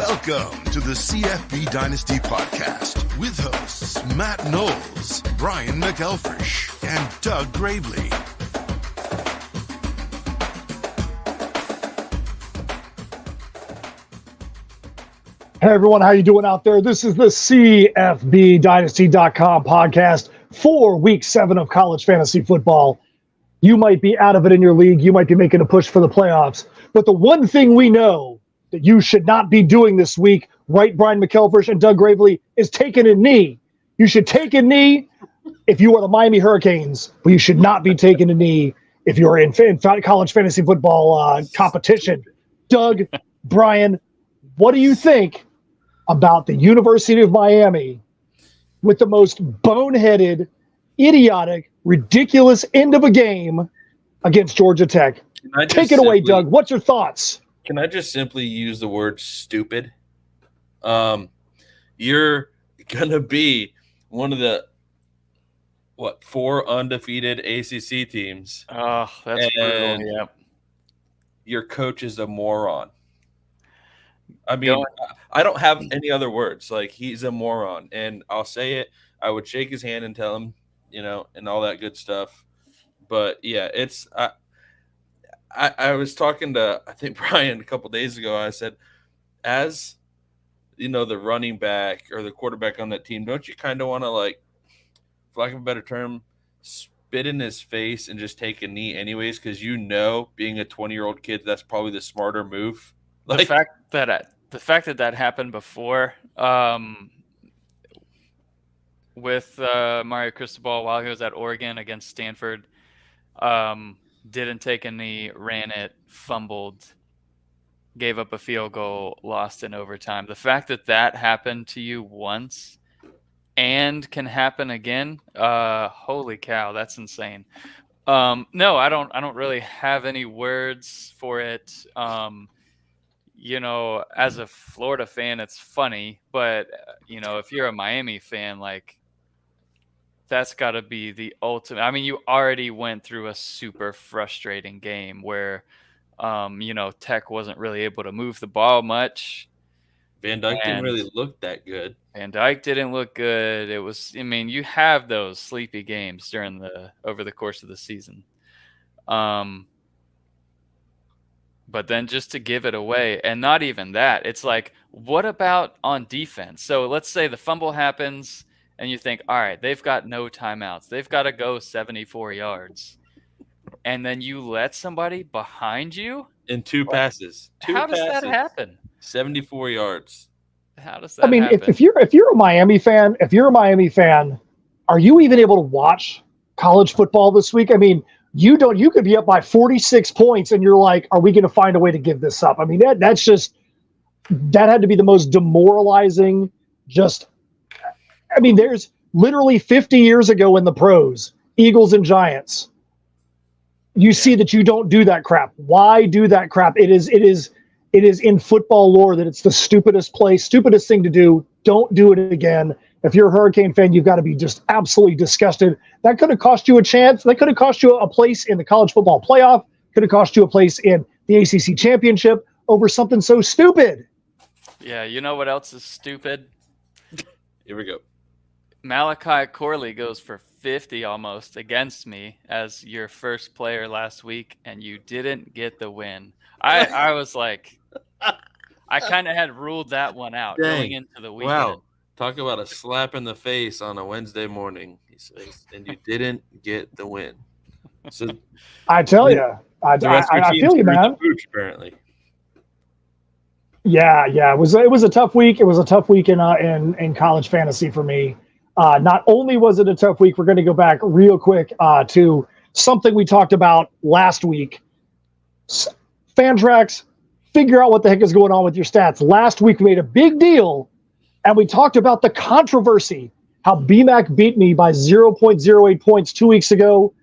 Welcome to the CFB Dynasty podcast with hosts Matt Knowles, Brian McElfresh, and Doug Gravely. Hey everyone, how you doing out there? This is the CFBDynasty.com podcast for week 7 of college fantasy football. You might be out of it in your league. You might be making a push for the playoffs. But the one thing we know that you should not be doing this week, right, Brian McElfresh and Doug Gravely, is taking a knee. You should take a knee if you are the Miami Hurricanes, but you should not be taking a knee if you're in college fantasy football competition. Doug, Brian, what do you think about the University of Miami with the most boneheaded, idiotic, ridiculous end of a game against Georgia Tech? Take it away, Doug. What's your thoughts? Can I just simply use the word stupid? You're going to be one of the, 4 undefeated ACC teams. Oh, that's brutal. Yeah. Your coach is a moron. I mean, I don't have any other words. Like, he's a moron. And I'll say it. I would shake his hand and tell him, and all that good stuff. But, yeah, it's I was talking to, I think, Brian a couple days ago. I said, as, the running back or the quarterback on that team, don't you kind of want to, like, for lack of a better term, spit in his face and just take a knee anyways? Because being a 20-year-old kid, that's probably the smarter move. Like, the fact that happened before with Mario Cristobal while he was at Oregon against Stanford, didn't take a knee, ran it, fumbled, gave up a field goal, lost in overtime. The fact that happened to you once and can happen again, holy cow, that's insane. No, I don't really have any words for it. As a Florida fan, it's funny, but if you're a Miami fan, like, that's got to be the ultimate. I mean, you already went through a super frustrating game where, Tech wasn't really able to move the ball much. Van Dyke didn't really look that good. Van Dyke didn't look good. It was, you have those sleepy games over the course of the season. But then just to give it away, and not even that, it's like, what about on defense? So let's say the fumble happens and you think, all right, they've got no timeouts. They've got to go 74 yards. And then you let somebody behind you? In 2 passes. How does that happen? 74 yards. How does that happen? if you're a Miami fan, are you even able to watch college football this week? I mean, you could be up by 46 points and you're like, are we going to find a way to give this up? I mean, that had to be the most demoralizing. There's literally 50 years ago in the pros, Eagles and Giants. You see that you don't do that crap. Why do that crap? It is in football lore that it's the stupidest thing to do. Don't do it again. If you're a Hurricane fan, you've got to be just absolutely disgusted. That could have cost you a chance. That could have cost you a place in the college football playoff. Could have cost you a place in the ACC championship over something so stupid. Yeah, you know what else is stupid? Here we go. Malachi Corley goes for 50 almost against me as your first player last week, and you didn't get the win. I was like, I kind of had ruled that one out going into the weekend. Wow. Talk about a slap in the face on a Wednesday morning, he says, and you didn't get the win. So I tell you, I feel you, man. Pooch, apparently. Yeah. It was a tough week. It was a tough week in college fantasy for me. Not only was it a tough week, we're going to go back real quick to something we talked about last week. Fantrax, figure out what the heck is going on with your stats. Last week we made a big deal, and we talked about the controversy, how BMAC beat me by 0.08 points 2 weeks ago.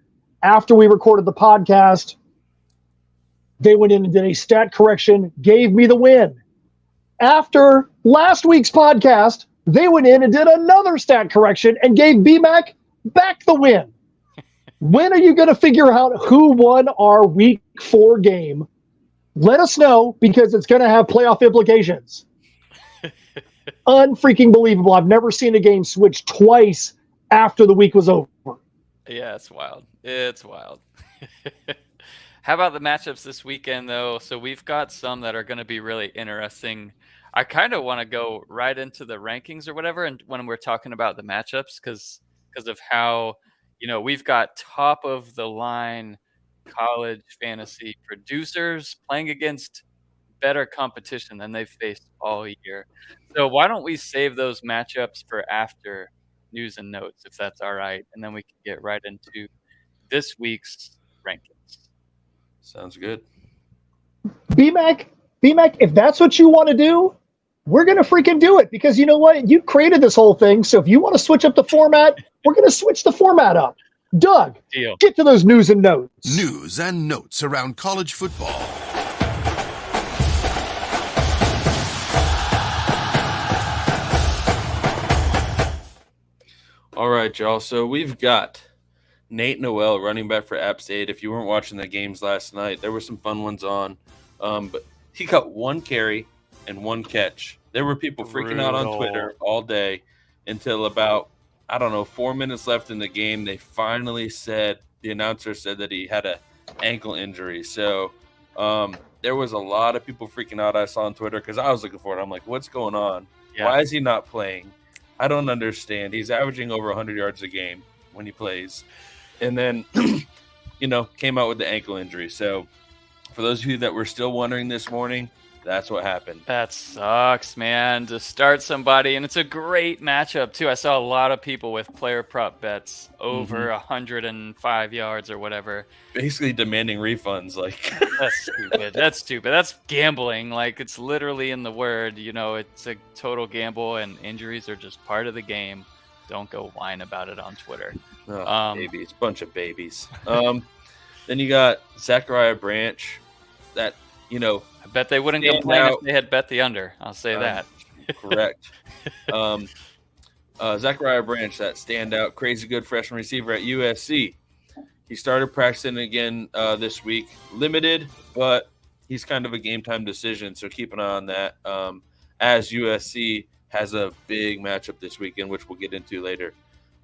After we recorded the podcast, they went in and did a stat correction, gave me the win. After last week's podcast, they went in and did another stat correction and gave BMAC back the win. When are you going to figure out who won our week 4 game? Let us know, because it's going to have playoff implications. Unfreaking believable. I've never seen a game switch twice after the week was over. Yeah, it's wild. It's wild. How about the matchups this weekend, though? So we've got some that are going to be really interesting. I kind of want to go right into the rankings or whatever, and when we're talking about the matchups, because of how, we've got top of the line college fantasy producers playing against better competition than they've faced all year. So why don't we save those matchups for after news and notes, if that's all right, and then we can get right into this week's rankings. Sounds good. BMAC, if that's what you want to do, we're going to freaking do it, because you know what? You created this whole thing. So if you want to switch up the format, we're going to switch the format up. Doug, Deal. Get to those news and notes. News and notes around college football. All right, y'all. So we've got Nate Noel, running back for App State. If you weren't watching the games last night, there were some fun ones on. But he got 1 carry and 1 catch. There were people freaking out on Twitter all day until about, 4 minutes left in the game. They finally said, the announcer said that he had an ankle injury. So there was a lot of people freaking out I saw on Twitter, because I was looking for it. I'm like, what's going on? Yeah. Why is he not playing? I don't understand. He's averaging over 100 yards a game when he plays. And then, came out with the ankle injury. So for those of you that were still wondering this morning, that's what happened. That sucks, man, to start somebody. And it's a great matchup, too. I saw a lot of people with player prop bets over 105 yards or whatever. Basically demanding refunds. Like, that's stupid. That's stupid. That's gambling. Like, it's literally in the word. It's a total gamble, and injuries are just part of the game. Don't go whine about it on Twitter. Babies. Bunch of babies. Then you got Zachariah Branch. That, I bet they wouldn't complain if they had bet the under. I'll say that. Correct. Zachariah Branch, that standout, crazy good freshman receiver at USC. He started practicing again this week. Limited, but he's kind of a game-time decision, so keep an eye on that. As USC has a big matchup this weekend, which we'll get into later.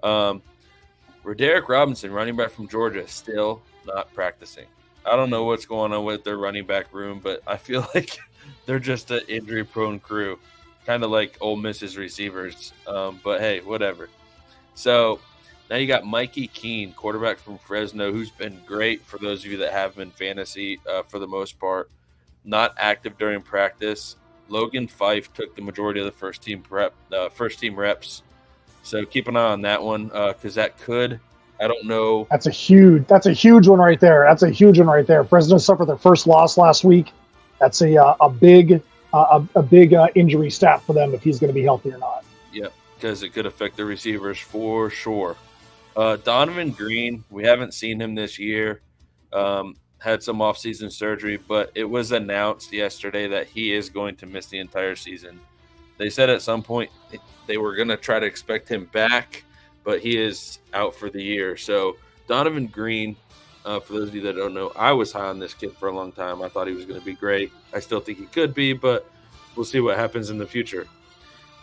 Roderick Robinson, running back from Georgia, still not practicing. I don't know what's going on with their running back room, but I feel like they're just an injury-prone crew, kind of like Ole Miss's receivers. But, hey, whatever. So now you got Mikey Keene, quarterback from Fresno, who's been great for those of you that have him in fantasy for the most part. Not active during practice. Logan Fife took the majority of the first team reps. So keep an eye on that one, because that could – I don't know. That's a huge one right there. Fresno suffered their first loss last week. That's a big injury stat for them if he's going to be healthy or not. Yeah, because it could affect the receivers for sure. Donovan Green, we haven't seen him this year. Had some offseason surgery, but it was announced yesterday that he is going to miss the entire season. They said at some point they were going to try to expect him back, but he is out for the year. So Donovan Green, for those of you that don't know, I was high on this kid for a long time. I thought he was going to be great. I still think he could be, but we'll see what happens in the future.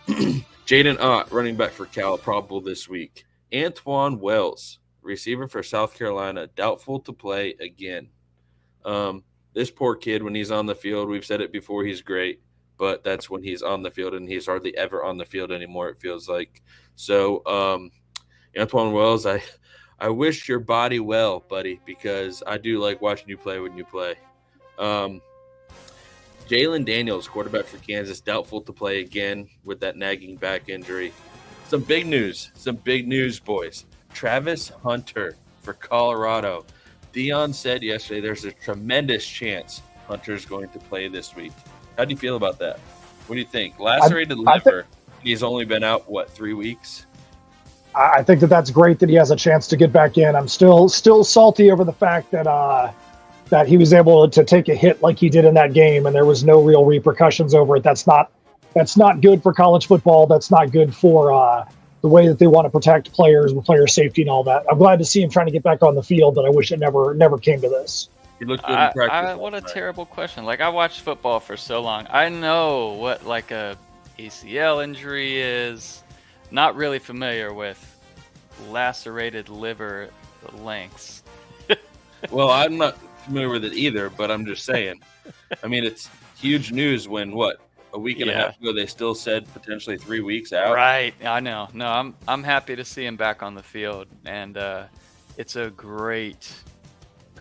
Jaden Ott, running back for Cal, probable this week. Antoine Wells, receiver for South Carolina, doubtful to play again. This poor kid, when he's on the field, we've said it before, he's great, but that's when he's on the field, and he's hardly ever on the field anymore, it feels like. So, Antoine Wells, I wish your body well, buddy, because I do like watching you play when you play. Jalen Daniels, quarterback for Kansas, doubtful to play again with that nagging back injury. Some big news, boys. Travis Hunter for Colorado. Dion said yesterday there's a tremendous chance Hunter's going to play this week. How do you feel about that? What do you think? Lacerated liver. He's only been out, 3 weeks? I think that's great that he has a chance to get back in. I'm still salty over the fact that he was able to take a hit like he did in that game, and there was no real repercussions over it. That's not good for college football. That's not good for the way that they want to protect players with player safety and all that. I'm glad to see him trying to get back on the field, but I wish it never came to this. He looked good in practice. What a terrible question. Like, I watched football for so long. I know what like a ACL injury is. Not really familiar with lacerated liver lengths. Well, I'm not familiar with it either, but I'm just saying. I mean, it's huge news when a week and a half ago they still said potentially 3 weeks out. Right, I know. No, I'm happy to see him back on the field, and it's a great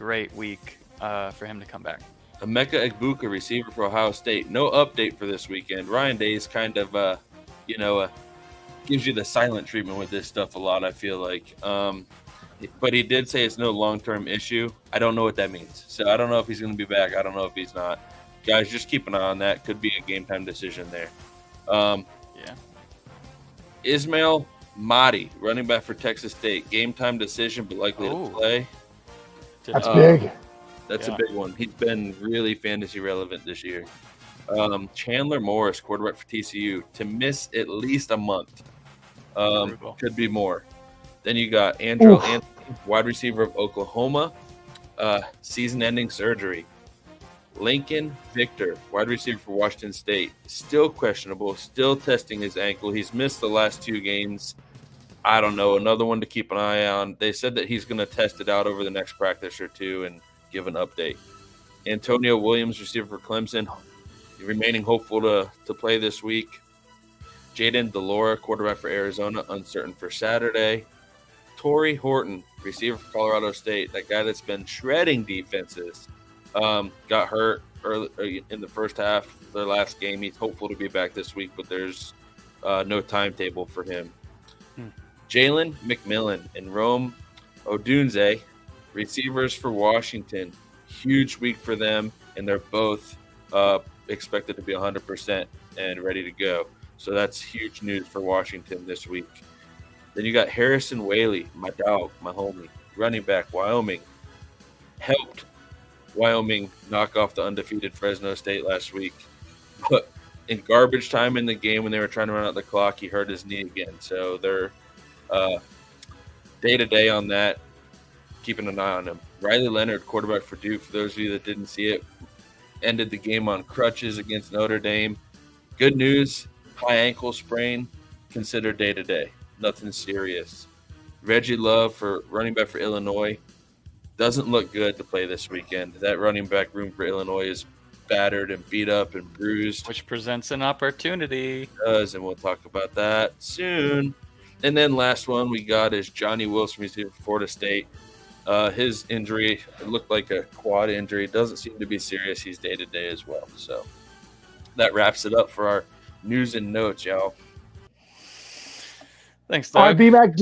week for him to come back. Emeka Egbuka, receiver for Ohio State. No update for this weekend. Ryan Day's kind of, gives you the silent treatment with this stuff a lot, I feel like. But he did say it's no long-term issue. I don't know what that means. So I don't know if he's going to be back. I don't know if he's not. Guys, just keep an eye on that. Could be a game-time decision there. Ismail Mahdi, running back for Texas State. Game-time decision, but likely to play. That's big. That's a big one. He's been really fantasy relevant this year. Chandler Morris, quarterback for TCU, to miss at least a month. Could be more. Then you got Andrew Anthony, wide receiver of Oklahoma, season-ending surgery. Lincoln Victor, wide receiver for Washington State, still questionable, still testing his ankle. He's missed the last 2 games. I don't know. Another one to keep an eye on. They said that he's going to test it out over the next practice or 2 and give an update. Antonio Williams, receiver for Clemson, remaining hopeful to play this week. Jaden DeLora, quarterback for Arizona, uncertain for Saturday. Torrey Horton, receiver for Colorado State, that guy that's been shredding defenses, got hurt early in the first half of their last game. He's hopeful to be back this week, but there's no timetable for him. Jalen McMillan and Rome Odunze, receivers for Washington. Huge week for them, and they're both expected to be 100% and ready to go. So that's huge news for Washington this week. Then you got Harrison Whaley, my dog, my homie, running back, Wyoming. Helped Wyoming knock off the undefeated Fresno State last week. But in garbage time in the game when they were trying to run out the clock, he hurt his knee again. So they're day-to-day on that, keeping an eye on him. Riley Leonard, quarterback for Duke, for those of you that didn't see it, ended the game on crutches against Notre Dame. Good news, high ankle sprain, considered day-to-day. Nothing serious. Reggie Love, for running back for Illinois, doesn't look good to play this weekend. That running back room for Illinois is battered and beat up and bruised. Which presents an opportunity. It does, and we'll talk about that soon. And then last one we got is Johnny Wilson, receiver for Florida State. His injury, it looked like a quad injury. Doesn't seem to be serious. He's day-to-day as well. So that wraps it up for our news and notes, y'all. Thanks, Doug. All right, BMAC,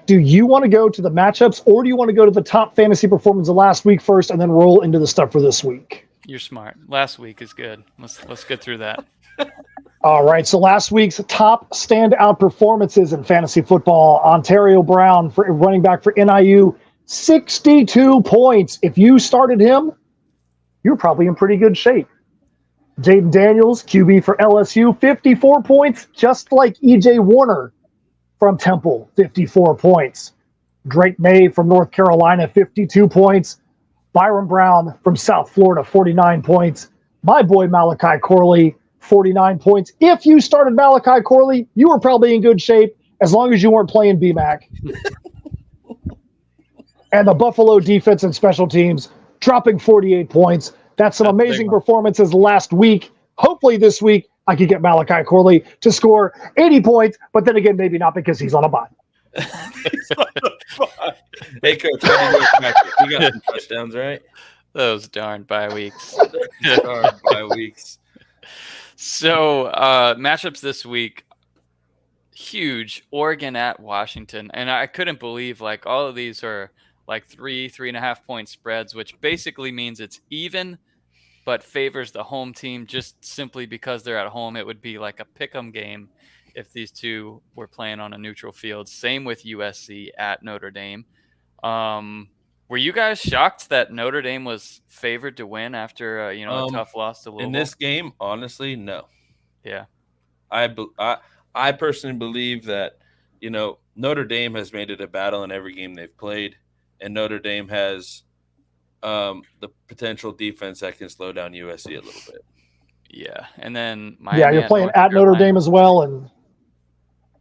do you want to go to the matchups, or do you want to go to the top fantasy performance of last week first and then roll into the stuff for this week? You're smart. Last week is good. Let's get through that. All right, so last week's top standout performances in fantasy football: Ontario Brown, for running back for NIU, 62 points. If you started him, you're probably in pretty good shape. Jaden Daniels, QB for LSU, 54 points, just like E.J. Warner from Temple, 54 points. Drake May from North Carolina, 52 points. Byron Brown from South Florida, 49 points. My boy Malachi Corley, 49 points. If you started Malachi Corley, you were probably in good shape, as long as you weren't playing BMAC. And the Buffalo defense and special teams dropping 48 points. That's some amazing performances last week. Hopefully this week I could get Malachi Corley to score 80 points, but then again, maybe not, because he's on a bye. Hey, Coach, how do you practice? You got some touchdowns, right? Those darn bye weeks. So matchups this week, huge. Oregon at Washington. And I couldn't believe, like, all of these are like 3.5 point spreads, which basically means it's even, but favors the home team just simply because they're at home. It would be like a pick'em game if these two were playing on a neutral field. Same with USC at Notre Dame. Were you guys shocked that Notre Dame was favored to win after a tough loss to Louisville? In this game, honestly, no. Yeah. I personally believe that, Notre Dame has made it a battle in every game they've played, and Notre Dame has the potential defense that can slow down USC a little bit. Yeah, and then Miami. Yeah, you're playing at Notre Dame as well, and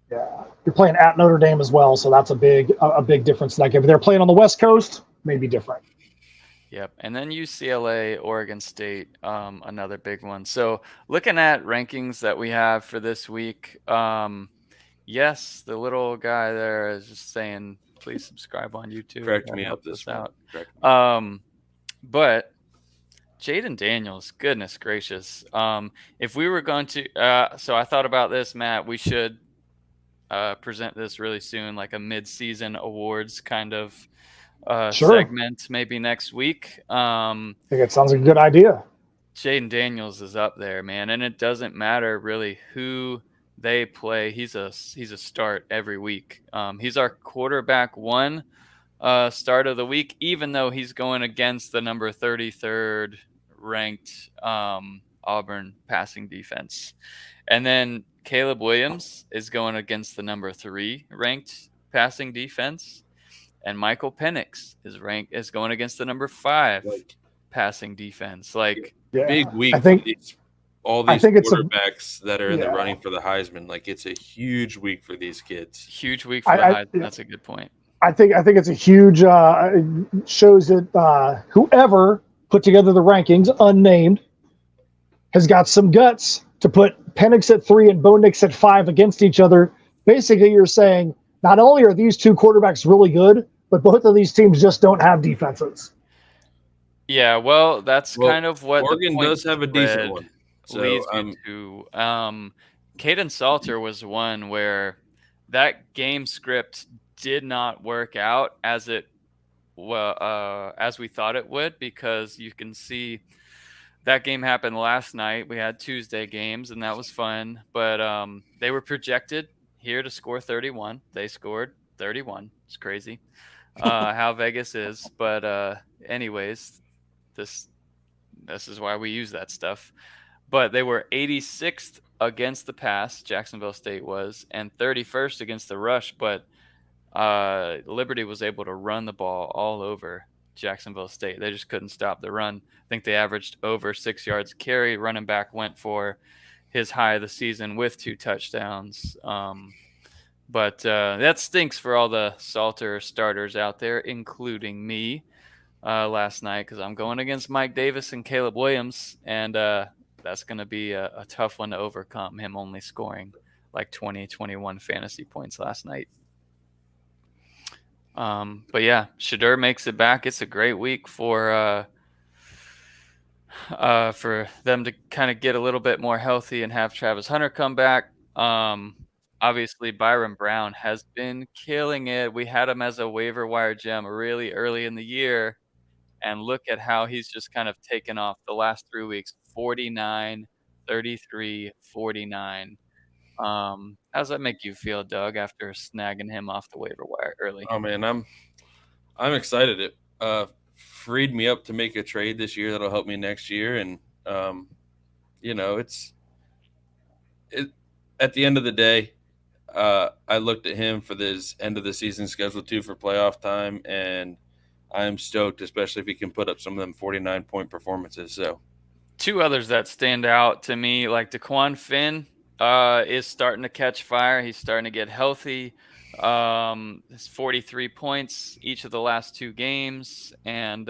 you're playing at Notre Dame as well. So that's a big difference in that game. If they're playing on the West Coast, maybe different. Yep, and then UCLA, Oregon State, another big one. So looking at rankings that we have for this week, yes, the little guy there is just saying, please subscribe on YouTube. Correct me up this out. But Jaden Daniels, goodness gracious. If we were going to, so I thought about this, Matt, we should present this really soon, like a mid-season awards kind of segment, maybe next week. I think it sounds like a good idea. Jaden Daniels is up there, man, and it doesn't matter really who they play. He's a start every week. He's our quarterback one start of the week, even though he's going against the number 33rd ranked Auburn passing defense. And then Caleb Williams is going against the number 3 ranked passing defense. And Michael Penix is going against the number 5 passing defense. Big week for all these quarterbacks that are in the running for the Heisman. Like, it's a huge week for these kids. Huge week for the Heisman. That's a good point. I think it's a huge shows that whoever put together the rankings, unnamed, has got some guts to put Penix at 3 and Bo Nix at 5 against each other. Basically, you're saying not only are these two quarterbacks really good, but both of these teams just don't have defenses. Yeah, well, that's kind of what Oregon does have a decent one. So leads me to Caden Salter was one where that game script did not work out as we thought it would, because you can see that game happened last night. We had Tuesday games, and that was fun. But they were projected here to score 31. They scored 31. It's crazy how Vegas is. But anyways, this is why we use that stuff. But they were 86th against the pass, Jacksonville State was, and 31st against the rush. But Liberty was able to run the ball all over Jacksonville State. They just couldn't stop the run. I think they averaged over 6 yards a carry. Running back went for his high of the season with 2 touchdowns. But that stinks for all the Salter starters out there, including me last night, because I'm going against Mike Davis and Caleb Williams, and that's going to be a tough one to overcome, him only scoring like 21 fantasy points last night. But yeah, Shedeur makes it back. It's a great week for them to kind of get a little bit more healthy and have Travis Hunter come back. Obviously, Byron Brown has been killing it. We had him as a waiver wire gem really early in the year, and look at how he's just kind of taken off the last 3 weeks: 49, 33, 49. How does that make you feel, Doug, after snagging him off the waiver wire early? Oh man, I'm excited. It freed me up to make a trade this year that'll help me next year, and it's at the end of the day, I looked at him for this end of the season schedule too for playoff time, and I'm stoked, especially if he can put up some of them 49-point performances. So, 2 others that stand out to me, like DeQuan Finn. Is starting to catch fire. He's starting to get healthy. His 43 points each of the last 2 games, and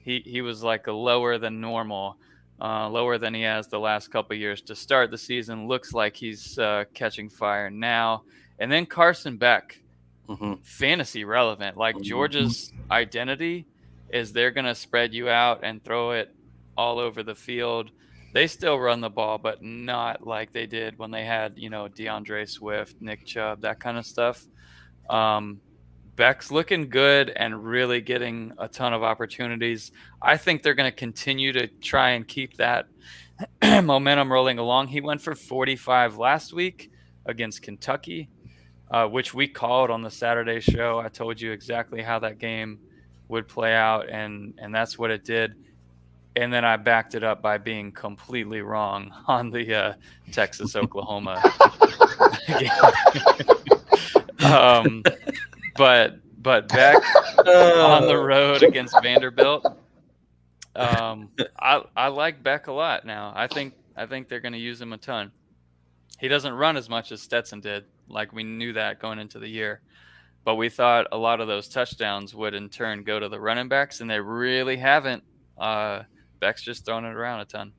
he was like a lower than normal, lower than he has the last couple of years to start the season. Looks like he's catching fire now. And then Carson Beck, fantasy relevant. Like Georgia's identity is they're going to spread you out and throw it all over the field. They still run the ball, but not like they did when they had, DeAndre Swift, Nick Chubb, that kind of stuff. Beck's looking good and really getting a ton of opportunities. I think they're going to continue to try and keep that momentum rolling along. He went for 45 last week against Kentucky, which we called on the Saturday show. I told you exactly how that game would play out, and that's what it did. And then I backed it up by being completely wrong on the Texas-Oklahoma game. But Beck on the road against Vanderbilt. I like Beck a lot now. I think I think they're going to use him a ton. He doesn't run as much as Stetson did. Like, we knew that going into the year. But we thought a lot of those touchdowns would in turn go to the running backs, and they really haven't. Beck's just throwing it around a ton.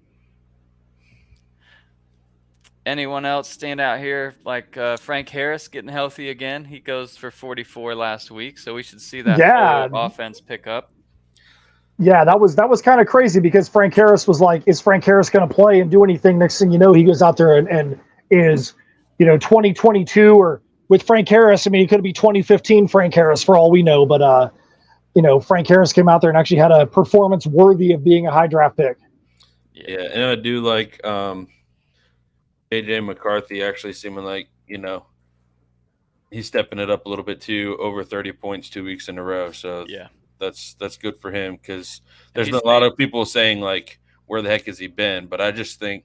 Anyone else stand out here? Like Frank Harris getting healthy again. He goes for 44 last week, so we should see that whole offense pick up. Yeah, that was kind of crazy because Frank Harris was like, is Frank Harris going to play and do anything? Next thing you know, he goes out there and is, 2022 or with Frank Harris. I mean, he could be 2015 Frank Harris for all we know, but Frank Harris came out there and actually had a performance worthy of being a high draft pick. Yeah, and I do like JJ McCarthy actually seeming like, he's stepping it up a little bit too, over 30 points 2 weeks in a row. So yeah, that's good for him because there's a lot of people saying like, where the heck has he been? But I just think,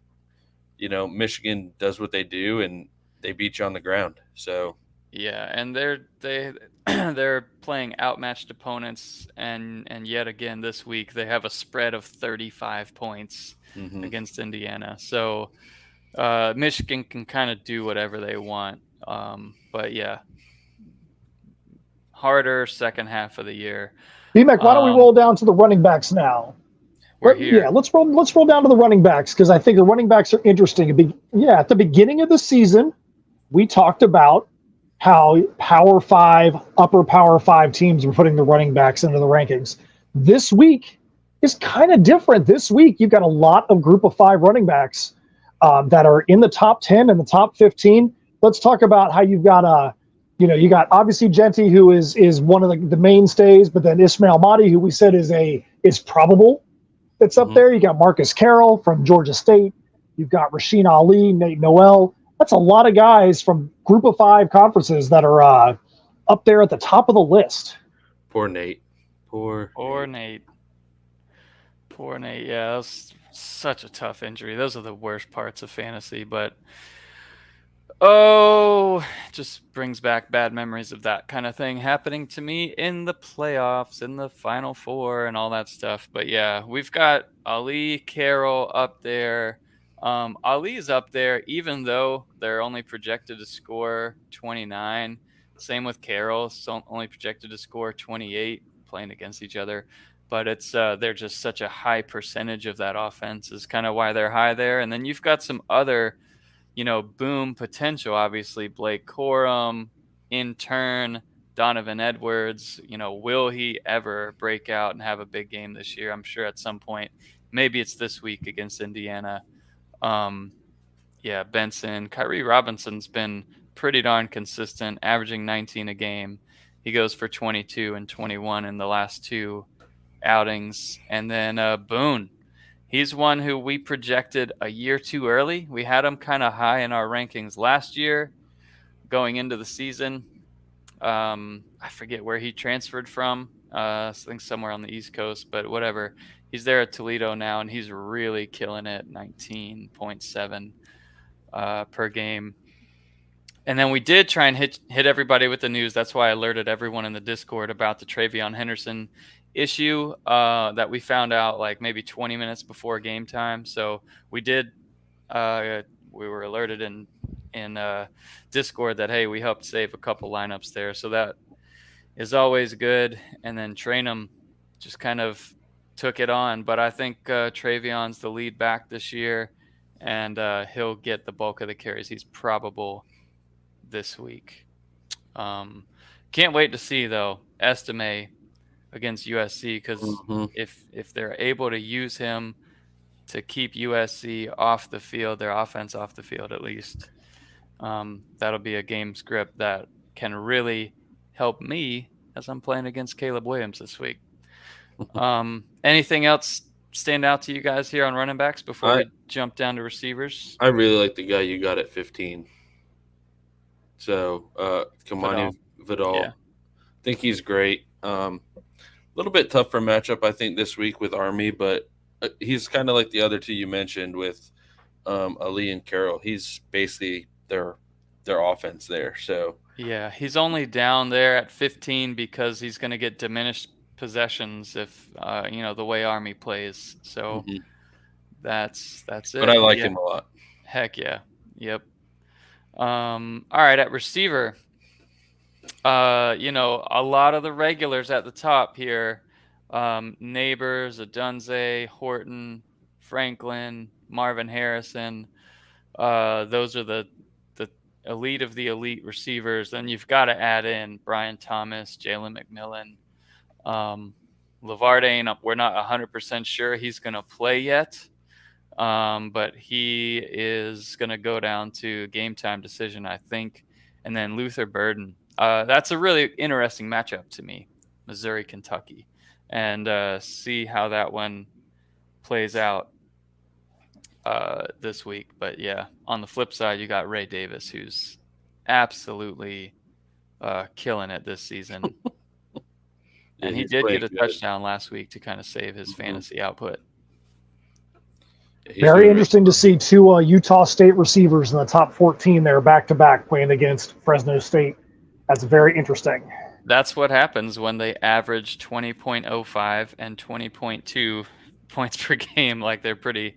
Michigan does what they do and they beat you on the ground. So yeah, and they're playing outmatched opponents, and yet again this week they have a spread of 35 points against Indiana. So Michigan can kind of do whatever they want. But yeah, harder second half of the year. B-Mac, why don't we roll down to the running backs now? We're here. Yeah, let's roll down to the running backs because I think the running backs are interesting. At the beginning of the season, we talked about how Power 5, upper Power 5 teams were putting the running backs into the rankings. This week is kind of different. This week, you've got a lot of Group of 5 running backs that are in the top 10 and the top 15. Let's talk about how you've got you got obviously Genty, who is one of the mainstays, but then Ismail Mahdi, who we said is probable. That's up there. You got Marcus Carroll from Georgia State. You've got Rasheen Ali, Nate Noel. That's a lot of guys from Group of 5 conferences that are up there at the top of the list. Poor Nate. Poor Nate. Yeah, that was such a tough injury. Those are the worst parts of fantasy, but just brings back bad memories of that kind of thing happening to me in the playoffs, in the Final Four, and all that stuff. But yeah, we've got Ali, Carroll up there. Ali's up there, even though they're only projected to score 29. Same with Carroll, so only projected to score 28, playing against each other. But it's they're just such a high percentage of that offense is kind of why they're high there. And then you've got some other, boom potential. Obviously, Blake Corum, in turn, Donovan Edwards. Will he ever break out and have a big game this year? I'm sure at some point. Maybe it's this week against Indiana. Benson. Kyrie Robinson's been pretty darn consistent, averaging 19 a game. He goes for 22 and 21 in the last 2 outings. And then Boone. He's one who we projected a year too early. We had him kind of high in our rankings last year going into the season. I forget where he transferred from. I think somewhere on the East Coast, but whatever. He's there at Toledo now, and he's really killing it, 19.7 per game. And then we did try and hit everybody with the news. That's why I alerted everyone in the Discord about the Travion Henderson issue that we found out like maybe 20 minutes before game time. So we did we were alerted in Discord that, hey, we helped save a couple lineups there. So that is always good. And then Trainum just kind of took it on. But I think Travion's the lead back this year, and he'll get the bulk of the carries. He's probable this week. Can't wait to see, though, Estime against USC, because if they're able to use him to keep USC off the field, their offense off the field at least, that'll be a game script that can really help me as I'm playing against Caleb Williams this week. Anything else stand out to you guys here on running backs before we jump down to receivers? I really like the guy you got at 15. So, Kamani Vidal. Yeah. I think he's great. A little bit tougher matchup, I think, this week with Army, but he's kind of like the other two you mentioned with Ali and Carroll. He's basically their offense there. So yeah, he's only down there at 15 because he's going to get diminished possessions if the way Army plays. So That's it. But I like him a lot. Heck yeah. Yep. All right, at receiver, a lot of the regulars at the top here, Neighbors, Adunze, Horton, Franklin, Marvin Harrison. Those are the elite of the elite receivers. Then you've got to add in Brian Thomas, Jalen McMillan. Lavarde, we're not 100% sure he's going to play yet. But he is going to go down to game time decision, I think. And then Luther Burden. That's a really interesting matchup to me, Missouri, Kentucky, and see how that one plays out this week. But yeah, on the flip side, you got Ray Davis, who's absolutely killing it this season. And he did get a touchdown last week to kind of save his fantasy output. Very interesting to see two Utah State receivers in the top 14 there back-to-back playing against Fresno State. That's very interesting. That's what happens when they average 20.05 and 20.2 points per game. Like they're pretty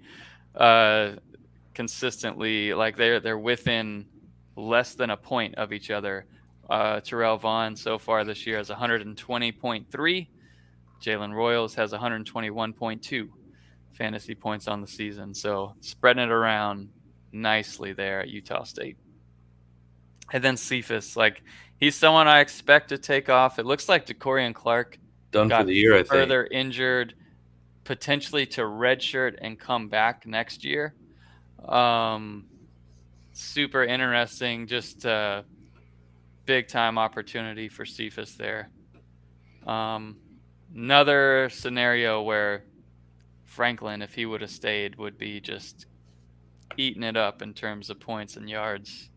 consistently, like they're within less than a point of each other. Terrell Vaughn so far this year has 120.3. Jalen Royals has 121.2 fantasy points on the season. So spreading it around nicely there at Utah State. And then Cephas, like he's someone I expect to take off. It looks like DeCorian Clark done for the year, I think. Further injured, potentially to redshirt and come back next year. Super interesting, just big time opportunity for Cephas there. Another scenario where Franklin, if he would have stayed, would be just eating it up in terms of points and yards.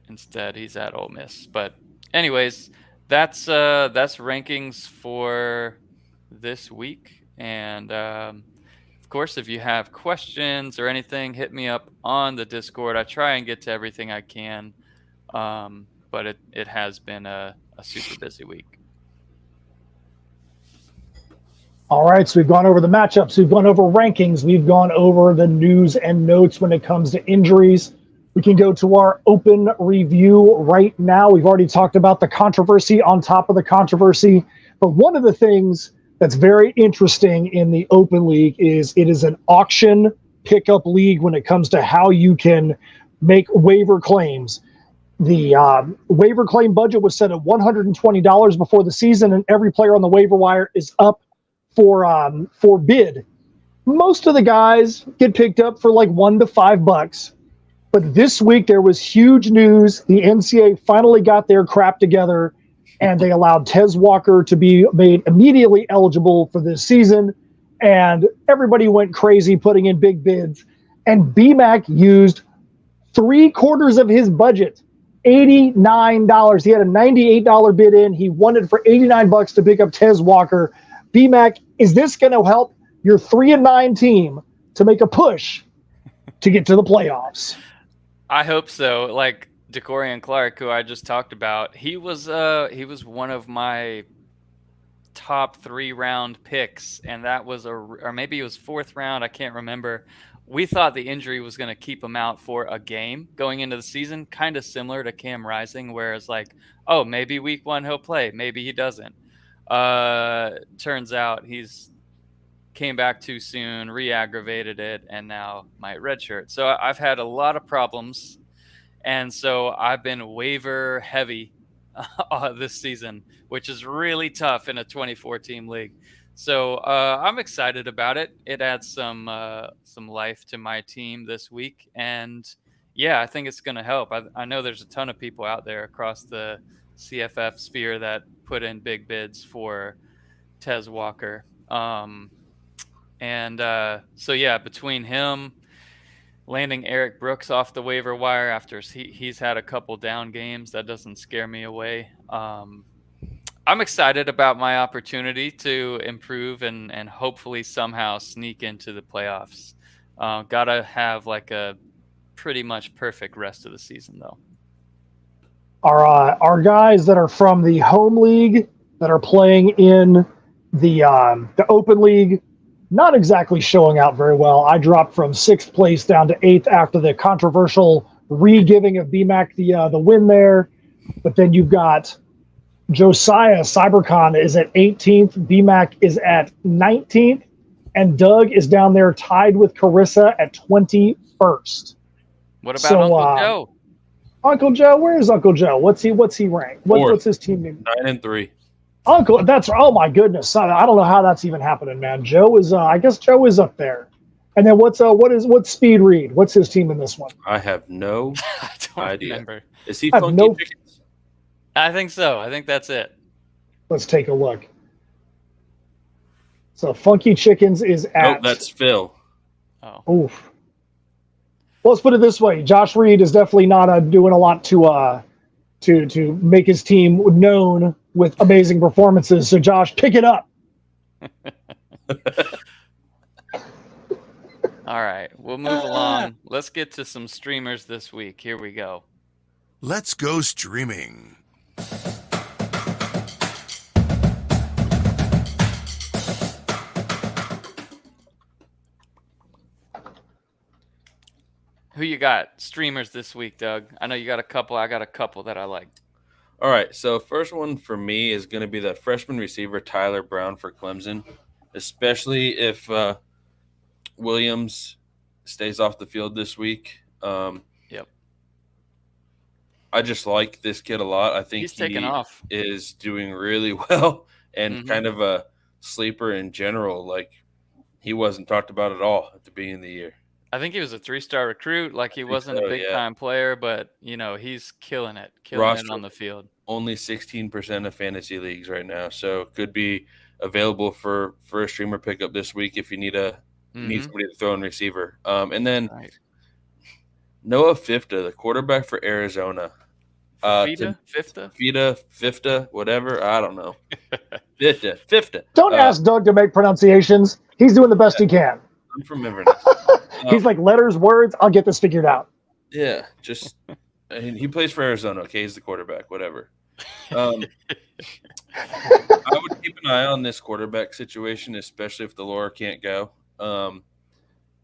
Instead, he's at Ole Miss. But anyways, that's rankings for this week. And of course, if you have questions or anything, hit me up on the Discord. I try and get to everything I can, but it has been a super busy week. All right, so we've gone over the matchups, we've gone over rankings, we've gone over the news and notes when it comes to injuries. We can go to our open review right now. We've already talked about the controversy on top of the controversy, but one of the things that's very interesting in the open league is it is an auction pickup league when it comes to how you can make waiver claims. The waiver claim budget was set at $120 before the season, and every player on the waiver wire is up for bid. Most of the guys get picked up for like $1 to $5. But this week there was huge news. The NCAA finally got their crap together, and they allowed Tez Walker to be made immediately eligible for this season. And everybody went crazy putting in big bids. And BMAC used 3/4 of his budget, $89. He had a $98 bid in. He won it for $89 to pick up Tez Walker. BMAC, is this going to help your 3-9 team to make a push to get to the playoffs? I hope so. Like DeCorian Clark, who I just talked about, he was one of my top 3-round picks, and that was or maybe it was 4th round. I can't remember. We thought the injury was going to keep him out for a game going into the season, kind of similar to Cam Rising, where it's like, oh, maybe week 1 he'll play, maybe he doesn't. Turns out he's came back too soon, re-aggravated it, and now might redshirt. So I've had a lot of problems, and so I've been waiver heavy this season, which is really tough in a 24-team league. So I'm excited about it. It adds some life to my team this week, and yeah, I think it's going to help. I know there's a ton of people out there across the CFF sphere that put in big bids for Tez Walker. So yeah, between him landing Eric Brooks off the waiver wire after he's had a couple down games, that doesn't scare me away. I'm excited about my opportunity to improve and hopefully somehow sneak into the playoffs. Gotta have like a pretty much perfect rest of the season though. Our guys that are from the home league that are playing in The Open League, not exactly showing out very well. I dropped from 6th place down to 8th after the controversial re-giving of BMAC the win there. But then you've got Josiah Cybercon is at 18th, BMAC is at 19th, and Doug is down there tied with Carissa at 21st. What about Uncle Joe? Uncle Joe, where is Uncle Joe? What's he ranked? What's his team name? 9-3. Uncle, oh my goodness, I don't know how that's even happening, man. Joe is, I guess Joe is up there. And then what's Speed Reed? What's his team in this one? I have no I don't idea. remember. Is he Funky Chickens? I think so. I think that's it. Let's take a look. So Funky Chickens is at. Nope, that's Phil. Oh. Oof. Well, let's put it this way: Josh Reed is definitely not doing a lot to make his team known with amazing performances. So, Josh, pick it up. All right, we'll move along. Let's get to some streamers this week. Here we go. Let's go streaming. Who you got streamers this week, Doug? I know you got a couple. I got a couple that I like. All right, so first one for me is going to be the freshman receiver Tyler Brown for Clemson, especially if Williams stays off the field this week. Yep. I just like this kid a lot. I think he's taking off. Is doing really well and kind of a sleeper in general. Like, he wasn't talked about at all at the beginning of the year. I think he was a 3-star recruit. Like, he wasn't a big-time player, but, he's killing it on the field. Only 16% of fantasy leagues right now, so could be available for a streamer pickup this week if you need need somebody to throw in receiver. And then Noah Fifta, the quarterback for Arizona. Fifta, whatever. I don't know. Fifta. Don't ask Doug to make pronunciations. He's doing the best he can. I'm from Inverness. He's like, letters, words, I'll get this figured out. Yeah, he plays for Arizona. Okay, he's the quarterback, whatever. I would keep an eye on this quarterback situation, especially if the Laura can't go.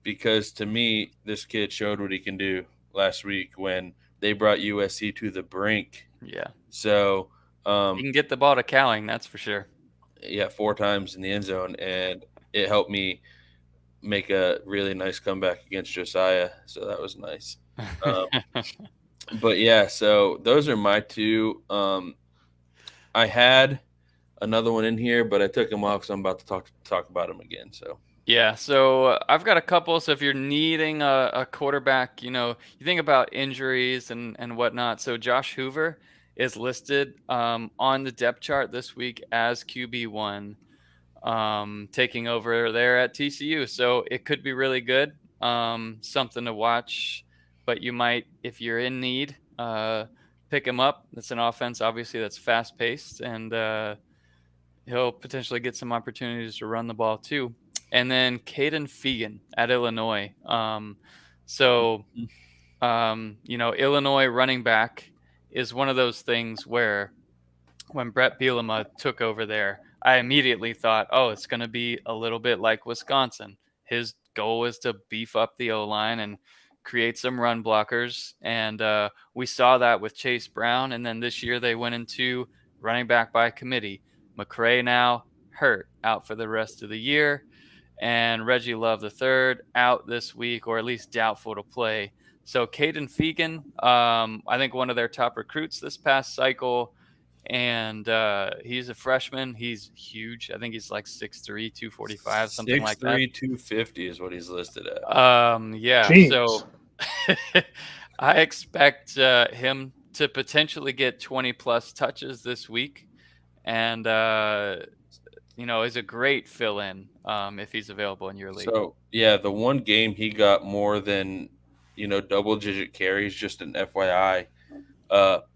Because to me, this kid showed what he can do last week when they brought USC to the brink. Yeah. So you can get the ball to Cowling, that's for sure. Yeah, 4 times in the end zone, and it helped me make a really nice comeback against Josiah. So that was nice. But yeah, so those are my 2. I had another one in here, but I took him off, so I'm about to talk about him again. So yeah, so I've got a couple. So if you're needing a quarterback, you think about injuries and whatnot. So Josh Hoover is listed on the depth chart this week as QB1, taking over there at TCU. So it could be really good, something to watch. But you might, if you're in need, pick him up. That's an offense, obviously, that's fast-paced, and he'll potentially get some opportunities to run the ball too. And then Caden Fegan at Illinois. Illinois running back is one of those things where when Brett Bielema took over there, I immediately thought, it's going to be a little bit like Wisconsin. His goal is to beef up the O-line and create some run blockers. And we saw that with Chase Brown. And then this year they went into running back by committee. McCray now hurt, out for the rest of the year. And Reggie Love III out this week, or at least doubtful to play. So Caden Fegan, I think one of their top recruits this past cycle. And he's a freshman. He's huge. I think he's like 6'3", 245, something like that. 6'3", 250 is what he's listed at. Yeah. Jeez. So I expect him to potentially get 20-plus touches this week. And, is a great fill-in if he's available in your league. So, yeah, the one game he got more than, double-digit carries, just an FYI.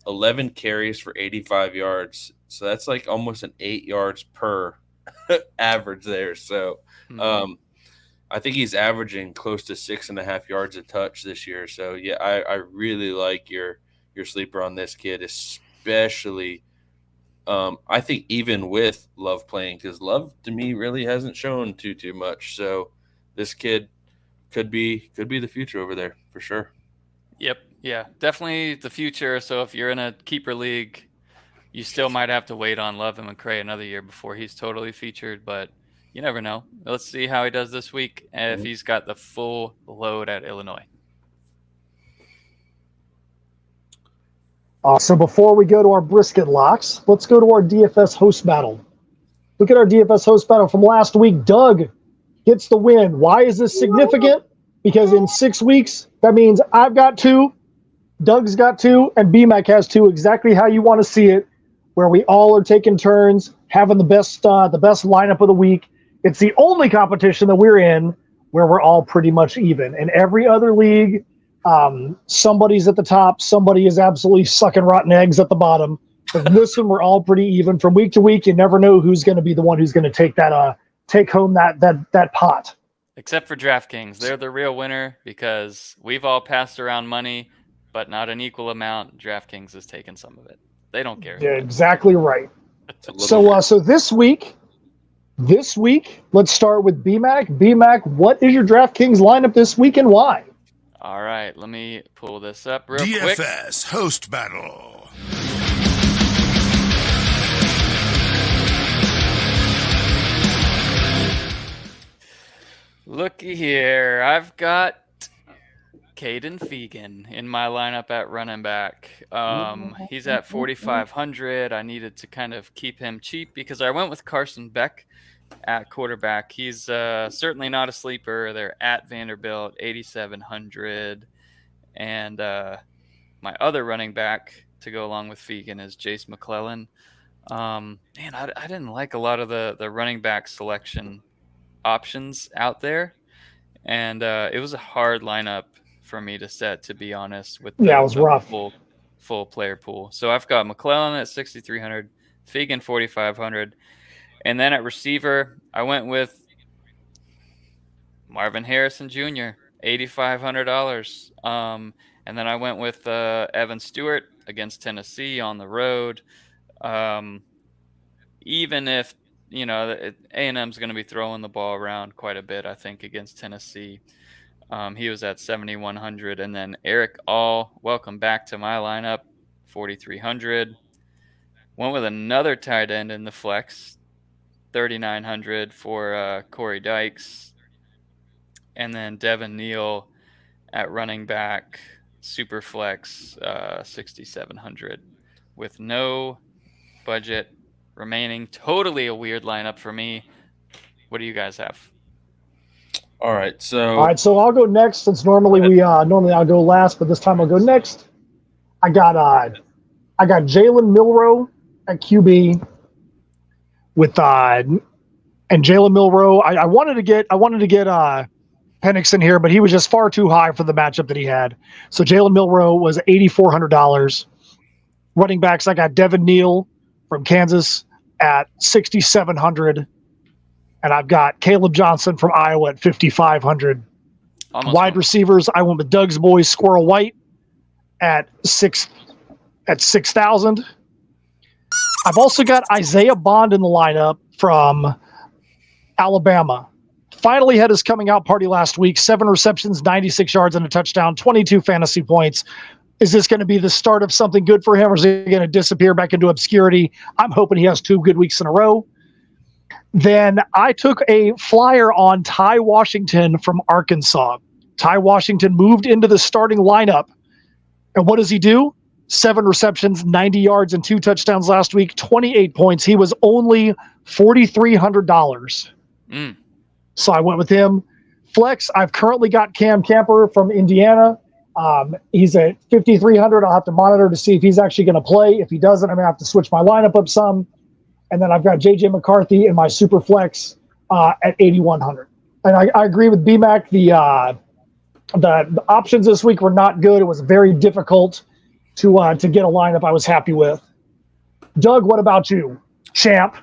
11 carries for 85 yards. So that's like almost an 8 yards per average there. So I think he's averaging close to 6.5 yards a touch this year. So yeah, I really like your sleeper on this kid, especially I think even with Love playing, because Love to me really hasn't shown too much. So this kid could be the future over there for sure. Yep. Yeah, definitely the future. So if you're in a keeper league, you still might have to wait on Love and McCray another year before he's totally featured, but you never know. Let's see how he does this week if he's got the full load at Illinois. So before we go to our brisket locks, let's go to our DFS host battle. Look at our DFS host battle from last week. Doug gets the win. Why is this significant? Because in 6 weeks, that means I've got 2, Doug's got 2, and BMAC has 2, exactly how you want to see it, where we all are taking turns, having the best lineup of the week. It's the only competition that we're in where we're all pretty much even. In every other league, somebody's at the top, somebody is absolutely sucking rotten eggs at the bottom. But in this one, we're all pretty even. From week to week, you never know who's going to be the one who's going to take home that pot. Except for DraftKings. They're the real winner because we've all passed around money, but not an equal amount. DraftKings has taken some of it. They don't care. Yeah, exactly right. So this week, let's start with BMAC. BMAC, what is your DraftKings lineup this week and why? All right, let me pull this up real quick. DFS host battle. Looky here. I've got Caden Fegan in my lineup at running back. He's at 4,500. I needed to kind of keep him cheap because I went with Carson Beck at quarterback. He's certainly not a sleeper. They're at Vanderbilt, 8,700. And my other running back to go along with Fegan is Jace McClellan. I didn't like a lot of the running back selection options out there. And it was a hard lineup for me to set, to be honest, with it was rough. Full player pool. So I've got McClellan at 6,300, Fegan 4,500. And then at receiver, I went with Marvin Harrison Jr., $8,500. And then I went with Evan Stewart against Tennessee on the road. Even if, A&M's going to be throwing the ball around quite a bit, I think, against Tennessee. He was at 7,100. And then Eric All, welcome back to my lineup, 4,300. Went with another tight end in the flex, 3,900 for Corey Dykes. And then Devin Neal at running back, super flex, 6,700 with no budget remaining. Totally a weird lineup for me. What do you guys have? All right, so I'll go next since normally I'll go last, but this time I'll go next. I got Jalen Milroe at QB with and Jalen Milroe. I wanted to get Penix in here, but he was just far too high for the matchup that he had. So Jalen Milroe was $8,400. Running backs, I got Devin Neal from Kansas at 6,700. And I've got Caleb Johnson from Iowa at 5,500. Wide receivers, I went with Doug's boy Squirrel White at 6,000. I've also got Isaiah Bond in the lineup from Alabama. Finally had his coming out party last week. 7 receptions, 96 yards and a touchdown, 22 fantasy points. Is this going to be the start of something good for him, or is he going to disappear back into obscurity? I'm hoping he has 2 good weeks in a row. Then I took a flyer on Ty Washington from Arkansas. Ty Washington moved into the starting lineup. And what does he do? 7 receptions, 90 yards, and 2 touchdowns last week, 28 points. He was only $4,300. So I went with him. Flex, I've currently got Cam Camper from Indiana. He's at 5,300. I'll have to monitor to see if he's actually going to play. If he doesn't, I'm going to have to switch my lineup up some. And then I've got J.J. McCarthy in my super flex at 8,100. And I agree with BMAC. The options this week were not good. It was very difficult to get a lineup I was happy with. Doug, what about you, champ?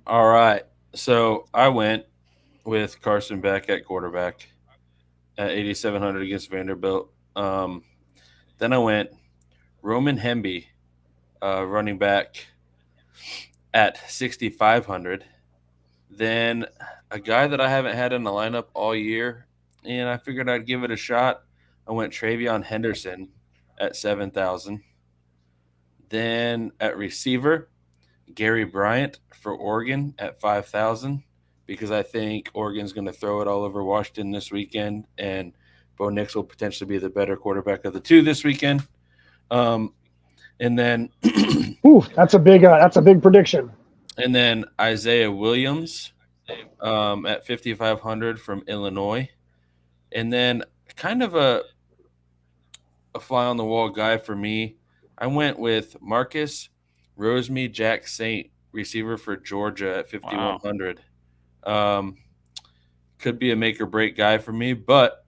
All right. So I went with Carson Beck at quarterback at 8,700 against Vanderbilt. Then I went Roman Hemby, running back, at 6,500. Then a guy that I haven't had in the lineup all year, and I figured I'd give it a shot. I went Travion Henderson at 7,000. Then at receiver, Gary Bryant for Oregon at 5,000 because I think Oregon's going to throw it all over Washington this weekend, and Bo Nix will potentially be the better quarterback of the two this weekend. And then, ooh, that's a big prediction. And then Isaiah Williams at 5,500 from Illinois, and then kind of a fly on the wall guy for me. I went with Marcus Roseme Jack Saint, receiver for Georgia at 5,100. Wow. Could be a make or break guy for me, but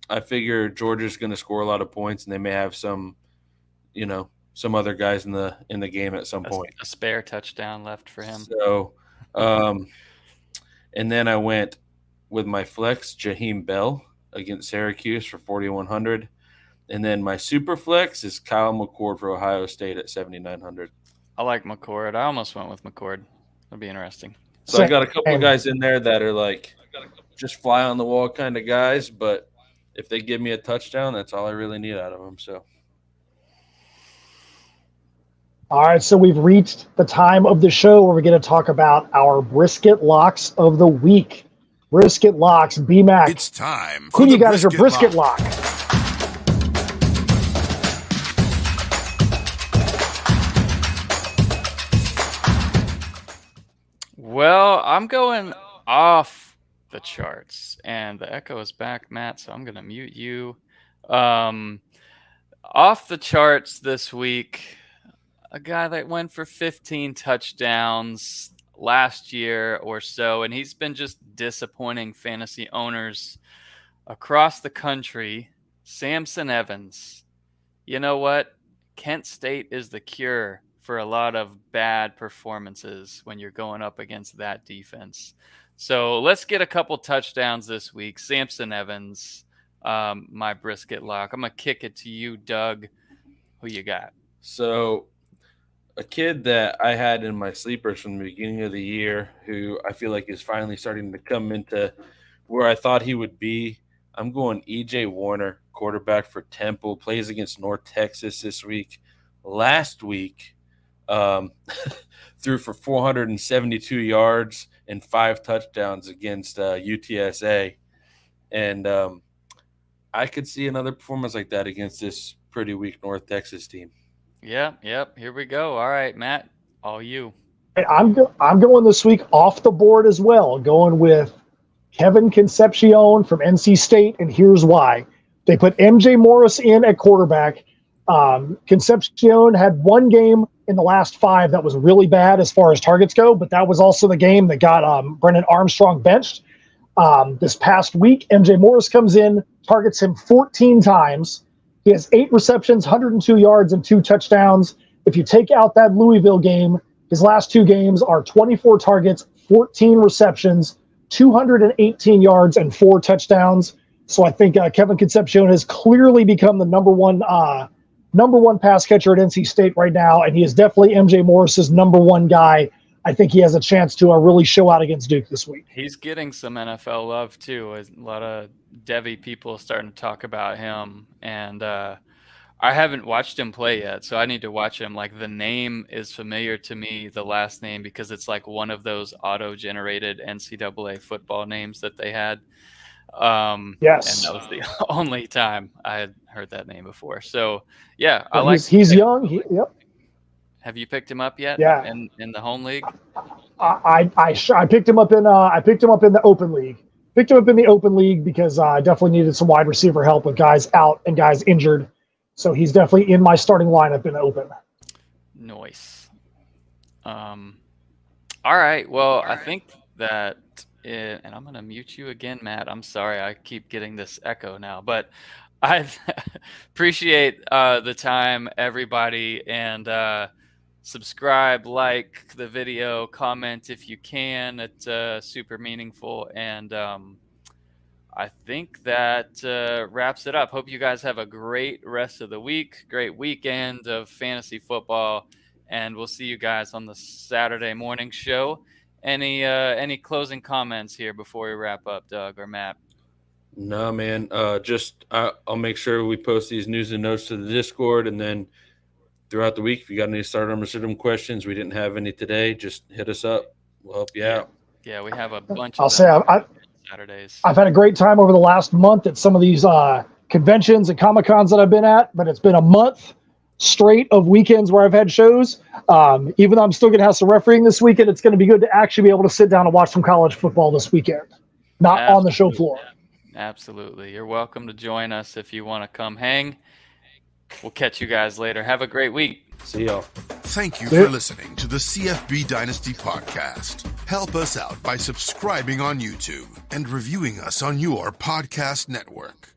I figure Georgia's going to score a lot of points, and they may have some other guys in the game at some point. A spare touchdown left for him. So, and then I went with my flex, Jaheim Bell against Syracuse for 4,100. And then my super flex is Kyle McCord for Ohio State at 7,900. I like McCord. I almost went with McCord. That'll be interesting. So I got a couple of guys in there that are like just fly on the wall kind of guys, but if they give me a touchdown, that's all I really need out of them. So. All right, so we've reached the time of the show where we're going to talk about our brisket locks of the week. Brisket locks, BMAC. It's time for who you got as your brisket lock? Well, I'm going off the charts, and the echo is back, Matt, so I'm going to mute you. Off the charts this week, a guy that went for 15 touchdowns last year or so, and he's been just disappointing fantasy owners across the country, Samson Evans. You know what? Kent State is the cure for a lot of bad performances when you're going up against that defense. So let's get a couple touchdowns this week. Samson Evans, my brisket lock. I'm going to kick it to you, Doug. Who you got? So a kid that I had in my sleepers from the beginning of the year who I feel like is finally starting to come into where I thought he would be. I'm going E.J. Warner, quarterback for Temple, plays against North Texas this week. Last week, threw for 472 yards and 5 touchdowns against UTSA. And I could see another performance like that against this pretty weak North Texas team. Yep. Here we go. All right, Matt, all you. I'm going this week off the board as well, going with Kevin Concepcion from NC State, and here's why. They put MJ Morris in at quarterback. Concepcion had one game in the last 5 that was really bad as far as targets go, but that was also the game that got Brennan Armstrong benched. This past week, MJ Morris comes in, targets him 14 times. He has 8 receptions, 102 yards, and 2 touchdowns. If you take out that Louisville game, his last 2 games are 24 targets, 14 receptions, 218 yards, and 4 touchdowns. So I think Kevin Concepcion has clearly become the number one pass catcher at NC State right now, and he is definitely MJ Morris's number 1 guy. I think he has a chance to really show out against Duke this week. He's getting some NFL love too. A lot of Devy people starting to talk about him, and I haven't watched him play yet, so I need to watch him. Like, the name is familiar to me, the last name, because it's like one of those auto-generated NCAA football names that they had. Yes. And that was the only time I had heard that name before. So, yeah, he's young. Yep. Have you picked him up yet? Yeah. In the home league? I picked him up in the open league. Picked him up in the open league because I definitely needed some wide receiver help with guys out and guys injured. So he's definitely in my starting lineup in the open. Nice. All right. Well, I think that and I'm going to mute you again, Matt. I'm sorry. I keep getting this echo now, but I appreciate the time, everybody, and subscribe, like the video, comment if you can. It's super meaningful, and I think that wraps it up. Hope you guys have a great rest of the week, great weekend of fantasy football, and we'll see you guys on the Saturday morning show. Any closing comments here before we wrap up, Doug or Matt? No, man. I'll make sure we post these news and notes to the Discord, and then throughout the week, if you got any starter sit-em questions, we didn't have any today, just hit us up. We'll help you out. Yeah, we have a bunch. I'll say Saturdays. I've had a great time over the last month at some of these conventions and Comic-Cons that I've been at, but it's been a month straight of weekends where I've had shows. Even though I'm still going to have some refereeing this weekend, it's going to be good to actually be able to sit down and watch some college football this weekend, not on the show floor. Absolutely. You're welcome to join us if you want to come hang. We'll catch you guys later. Have a great week. See y'all. Thank you for listening to the CFB Dynasty podcast. Help us out by subscribing on YouTube and reviewing us on your podcast network.